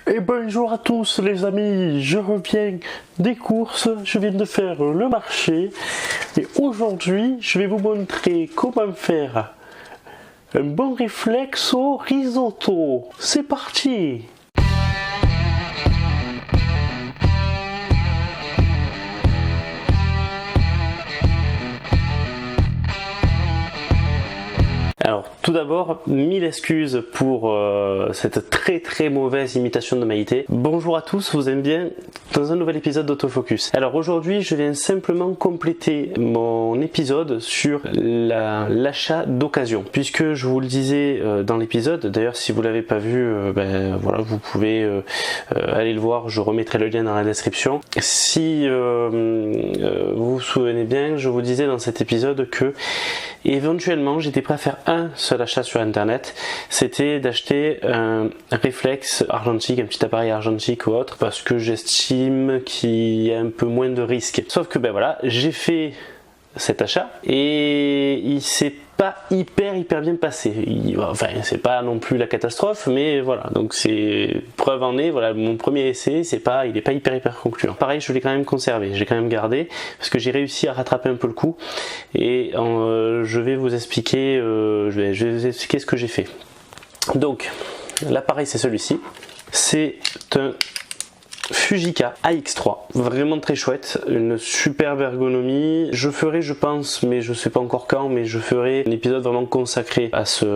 Et bonjour à tous les amis, je reviens des courses, je viens de faire le marché et aujourd'hui je vais vous montrer comment faire un bon réflexe au risotto. C'est parti! Alors tout d'abord, 1000 excuses pour cette très mauvaise imitation de Maïté. Bonjour à tous, vous aimez bien dans un nouvel épisode d'Autofocus. Alors aujourd'hui, je viens simplement compléter mon épisode sur l'achat d'occasion. Puisque je vous le disais dans l'épisode, d'ailleurs si vous l'avez pas vu, voilà, vous pouvez aller le voir, je remettrai le lien dans la description. Si vous vous souvenez bien, je vous disais dans cet épisode que éventuellement j'étais prêt à faire un seul achat sur internet, c'était d'acheter un réflexe argentique, un petit appareil argentique ou autre, parce que j'estime qu'il y a un peu moins de risques. Sauf que ben voilà, j'ai fait cet achat et il s'est pas hyper bien passé. Enfin, c'est pas non plus la catastrophe, mais voilà. Donc c'est preuve en est. Voilà, mon premier essai, il est pas hyper concluant. Pareil, je l'ai quand même conservé, j'ai quand même gardé parce que j'ai réussi à rattraper un peu le coup. Et je vais vous expliquer, ce que j'ai fait. Donc, l'appareil c'est celui-ci. C'est un Fujica AX3, vraiment très chouette, une superbe ergonomie. Je ferai, je pense, mais je sais pas encore quand, mais je ferai un épisode vraiment consacré à ce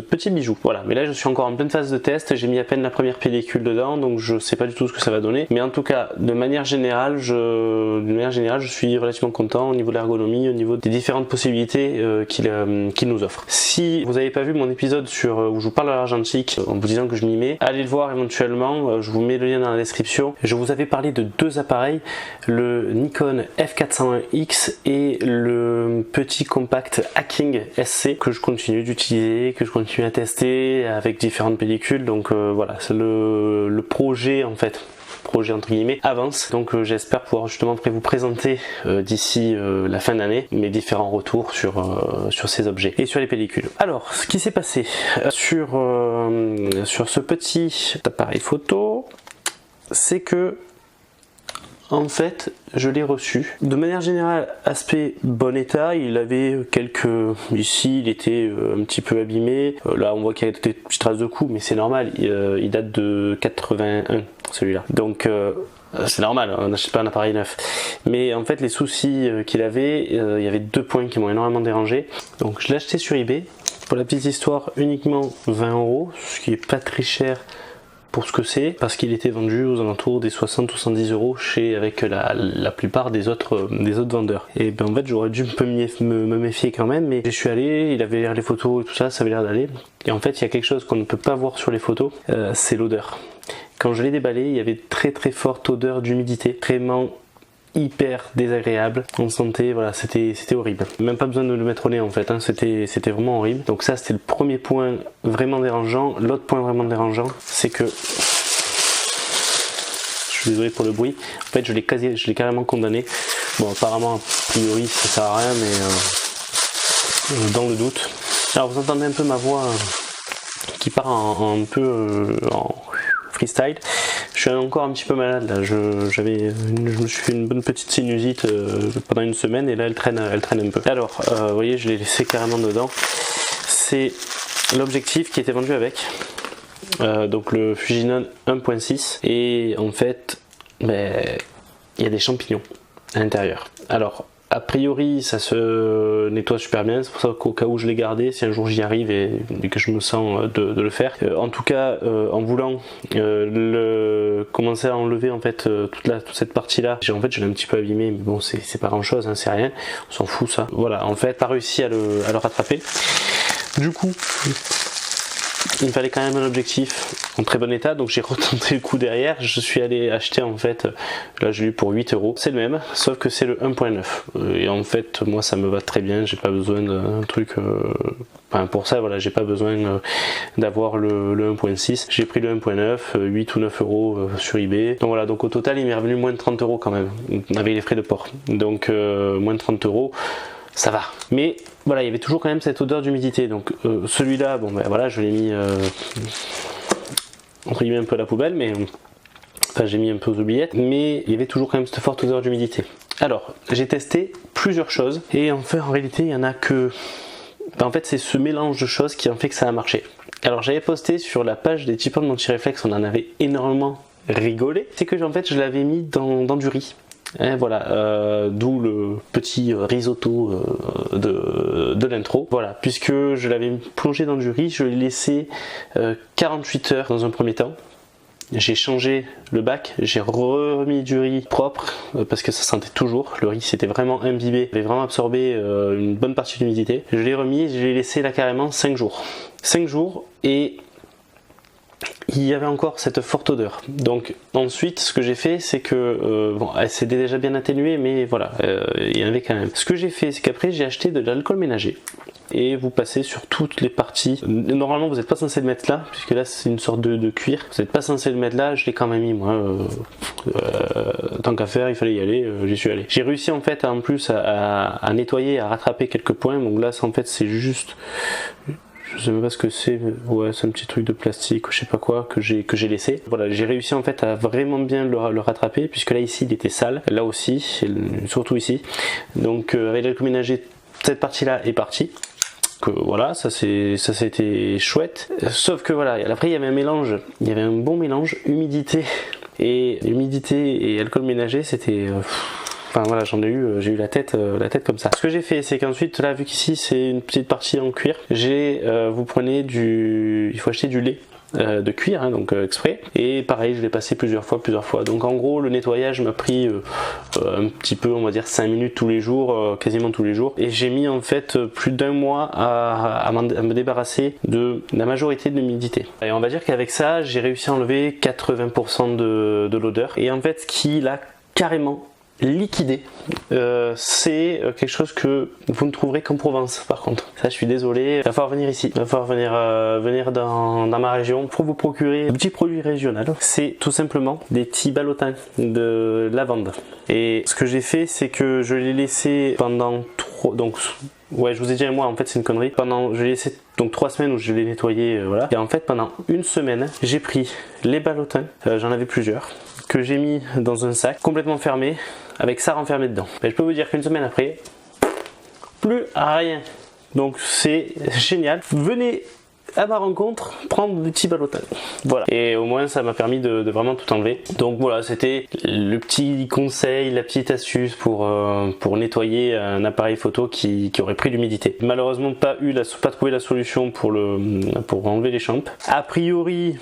petit bijou. Voilà, mais là je suis encore en pleine phase de test, j'ai mis à peine la première pellicule dedans, donc je sais pas du tout ce que ça va donner. Mais en tout cas, de manière générale, je suis relativement content au niveau de l'ergonomie, au niveau des différentes possibilités qu'il nous offre. Si vous n'avez pas vu mon épisode où je vous parle de l'argentique, en vous disant que je m'y mets, allez le voir éventuellement, je vous mets le lien dans la description. Je vous avais parlé de deux appareils, le Nikon F401X et le petit compact Hacking SC que je continue d'utiliser, que je continue à tester avec différentes pellicules. Donc voilà, c'est le projet en fait. Projet entre guillemets avance, donc j'espère pouvoir justement vous présenter d'ici la fin d'année mes différents retours sur ces objets et sur les pellicules. Alors ce qui s'est passé sur ce petit appareil photo, c'est que en fait je l'ai reçu de manière générale, aspect bon état. Il avait ici il était un petit peu abîmé, là on voit qu'il y a des petites traces de coups, mais c'est normal, il date de 81 celui-là, donc c'est normal, on n'achète pas un appareil neuf. Mais en fait les soucis qu'il avait, il y avait deux points qui m'ont énormément dérangé. Donc je l'ai acheté sur eBay, pour la petite histoire uniquement 20 €, ce qui est pas très cher pour ce que c'est, parce qu'il était vendu aux alentours des 60 ou 110 € avec la plupart des autres vendeurs. Et ben en fait j'aurais dû me méfier quand même, mais je suis allé, il avait l'air, les photos et tout ça, ça avait l'air d'aller. Et en fait il y a quelque chose qu'on ne peut pas voir sur les photos, c'est l'odeur. Quand je l'ai déballé, il y avait très forte odeur d'humidité, vraiment hyper désagréable. On sentait, voilà, c'était horrible. Même pas besoin de le mettre au nez en fait, hein. C'était vraiment horrible. Donc ça c'était le premier point vraiment dérangeant. L'autre point vraiment dérangeant, c'est que, je suis désolé pour le bruit, en fait je l'ai carrément condamné. Bon apparemment a priori ça sert à rien, mais dans le doute. Alors vous entendez un peu ma voix qui part un peu en freestyle. Je suis encore un petit peu malade là, je me suis fait une bonne petite sinusite pendant une semaine et là elle traîne un peu. Alors vous voyez, je l'ai laissé carrément dedans. C'est l'objectif qui était vendu avec, donc le Fujinon 1.6, et en fait il y a des champignons à l'intérieur. Alors a priori ça se nettoie super bien, c'est pour ça qu'au cas où je l'ai gardé, si un jour j'y arrive et que je me sens de le faire. En tout cas en voulant commencer à enlever en fait toute cette partie là, en fait je l'ai un petit peu abîmé, mais bon c'est pas grand chose, hein, c'est rien, on s'en fout ça. Voilà, en fait pas réussi à le rattraper. Du coup il me fallait quand même un objectif en très bon état, donc j'ai retenté le coup derrière. Je suis allé acheter en fait, là j'ai eu pour 8 €. C'est le même, sauf que c'est le 1.9. Et en fait, moi ça me va très bien, j'ai pas besoin d'un truc. Enfin, pour ça, voilà, j'ai pas besoin d'avoir le 1.6. J'ai pris le 1.9, 8 ou 9 € sur eBay. Donc voilà, donc au total il m'est revenu moins de 30 € quand même, avec les frais de port. Donc moins de 30 €. Ça va, mais voilà, il y avait toujours quand même cette odeur d'humidité. Donc celui-là, bon ben voilà, je l'ai mis entre guillemets un peu à la poubelle, mais enfin j'ai mis un peu aux oubliettes, mais il y avait toujours quand même cette forte odeur d'humidité. Alors j'ai testé plusieurs choses et en fait en réalité il y en a que, en fait c'est ce mélange de choses qui en fait que ça a marché. Alors j'avais posté sur la page des tipeurs de Montiréflex, on en avait énormément rigolé, c'est que en fait je l'avais mis dans du riz. Et voilà, d'où le petit risotto de l'intro. Voilà, puisque je l'avais plongé dans du riz, je l'ai laissé 48 heures dans un premier temps. J'ai changé le bac, j'ai remis du riz propre parce que ça sentait toujours. Le riz s'était vraiment imbibé, avait vraiment absorbé une bonne partie de l'humidité. Je l'ai remis, je l'ai laissé là carrément 5 jours. 5 jours et il y avait encore cette forte odeur. Donc ensuite ce que j'ai fait c'est que bon, elle s'est déjà bien atténuée, mais voilà, il y en avait quand même. Ce que j'ai fait c'est qu'après j'ai acheté de l'alcool ménager et vous passez sur toutes les parties. Normalement vous n'êtes pas censé le mettre là puisque là c'est une sorte de cuir, vous n'êtes pas censé le mettre là, je l'ai quand même mis moi, tant qu'à faire il fallait y aller, j'y suis allé. J'ai réussi en fait en plus à nettoyer, à rattraper quelques points. Donc là en fait c'est juste, je sais même pas ce que c'est, ouais c'est un petit truc de plastique ou je sais pas quoi que j'ai laissé. Voilà, j'ai réussi en fait à vraiment bien le rattraper puisque là ici il était sale, là aussi, surtout ici. Donc avec l'alcool ménager, cette partie là est partie. Que voilà, ça c'était chouette. Sauf que voilà, après il y avait un mélange, il y avait un bon mélange humidité et alcool ménager, c'était enfin voilà, j'ai eu la tête comme ça. Ce que j'ai fait, c'est qu'ensuite, là, vu qu'ici c'est une petite partie en cuir, vous prenez il faut acheter du lait de cuir, hein, donc exprès. Et pareil, je l'ai passé plusieurs fois. Donc en gros, le nettoyage m'a pris un petit peu, on va dire 5 minutes tous les jours, quasiment tous les jours. Et j'ai mis en fait plus d'1 mois à me débarrasser de la majorité de l'humidité. Et on va dire qu'avec ça, j'ai réussi à enlever 80% de l'odeur. Et en fait, ce qui l'a carrément liquidé, c'est quelque chose que vous ne trouverez qu'en Provence. Par contre, ça je suis désolé, il va falloir venir ici, il va falloir venir dans ma région pour vous procurer un petit produit régional. C'est tout simplement des petits ballotins de lavande. Et ce que j'ai fait, c'est que je l'ai laissé pendant donc ouais, je vous ai dit, moi en fait c'est une connerie. Je l'ai laissé donc 3 semaines où je l'ai nettoyé, voilà. Et en fait pendant une semaine, j'ai pris les ballotins, j'en avais plusieurs, que j'ai mis dans un sac complètement fermé avec ça renfermé dedans. Mais je peux vous dire qu'une semaine après, plus rien. Donc c'est génial. Venez à ma rencontre prendre des petits ballotins. Voilà. Et au moins ça m'a permis de vraiment tout enlever. Donc voilà, c'était le petit conseil, la petite astuce pour nettoyer un appareil photo qui aurait pris l'humidité. Malheureusement pas trouvé la solution pour enlever les champes. A priori,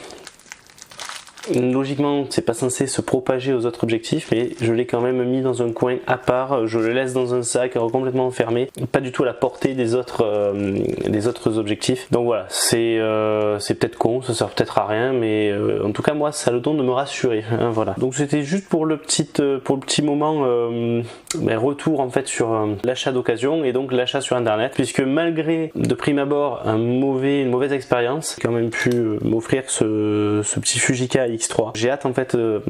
logiquement c'est pas censé se propager aux autres objectifs, mais je l'ai quand même mis dans un coin à part, je le laisse dans un sac complètement enfermé, pas du tout à la portée des autres objectifs. Donc voilà, c'est peut-être con, ça sert peut-être à rien, mais en tout cas moi ça a le don de me rassurer, hein, voilà. Donc c'était juste pour le petit moment retour en fait sur l'achat d'occasion et donc l'achat sur internet, puisque malgré de prime abord une mauvaise expérience, j'ai quand même pu m'offrir ce petit Fujica X3. J'ai hâte en fait de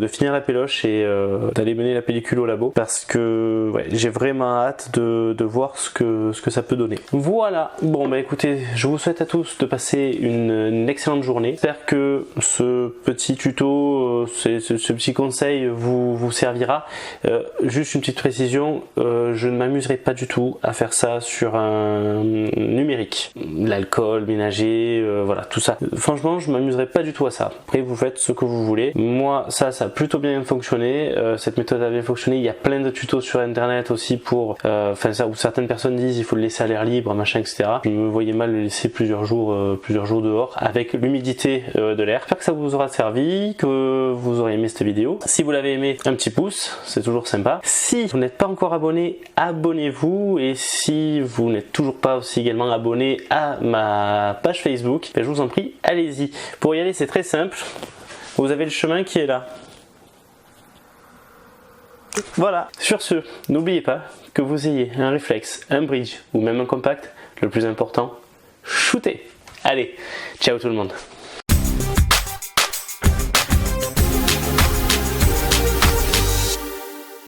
finir la péloche et d'aller mener la pellicule au labo, parce que ouais, j'ai vraiment hâte de voir ce que ça peut donner. Voilà, bon bah écoutez, je vous souhaite à tous de passer une excellente journée. J'espère que ce petit tuto, ce petit conseil vous servira. Juste une petite précision, je ne m'amuserai pas du tout à faire ça sur un numérique. L'alcool ménager, voilà, tout ça. Franchement, je m'amuserai pas du tout à ça. Après, vous faites ce que vous voulez. Moi, ça a plutôt bien fonctionné. Cette méthode a bien fonctionné. Il y a plein de tutos sur internet aussi où certaines personnes disent il faut le laisser à l'air libre, machin, etc. Je me voyais mal le laisser plusieurs jours dehors avec l'humidité de l'air. J'espère que ça vous aura servi, que vous aurez aimé cette vidéo. Si vous l'avez aimé, un petit pouce, c'est toujours sympa. Si vous n'êtes pas encore abonné, abonnez-vous. Et si vous n'êtes toujours pas aussi également abonné à ma page Facebook, je vous en prie, allez-y. Pour y aller, c'est très simple. Vous avez le chemin qui est là. Voilà. Sur ce, n'oubliez pas que vous ayez un réflexe, un bridge ou même un compact, le plus important, shootez. Allez, ciao tout le monde.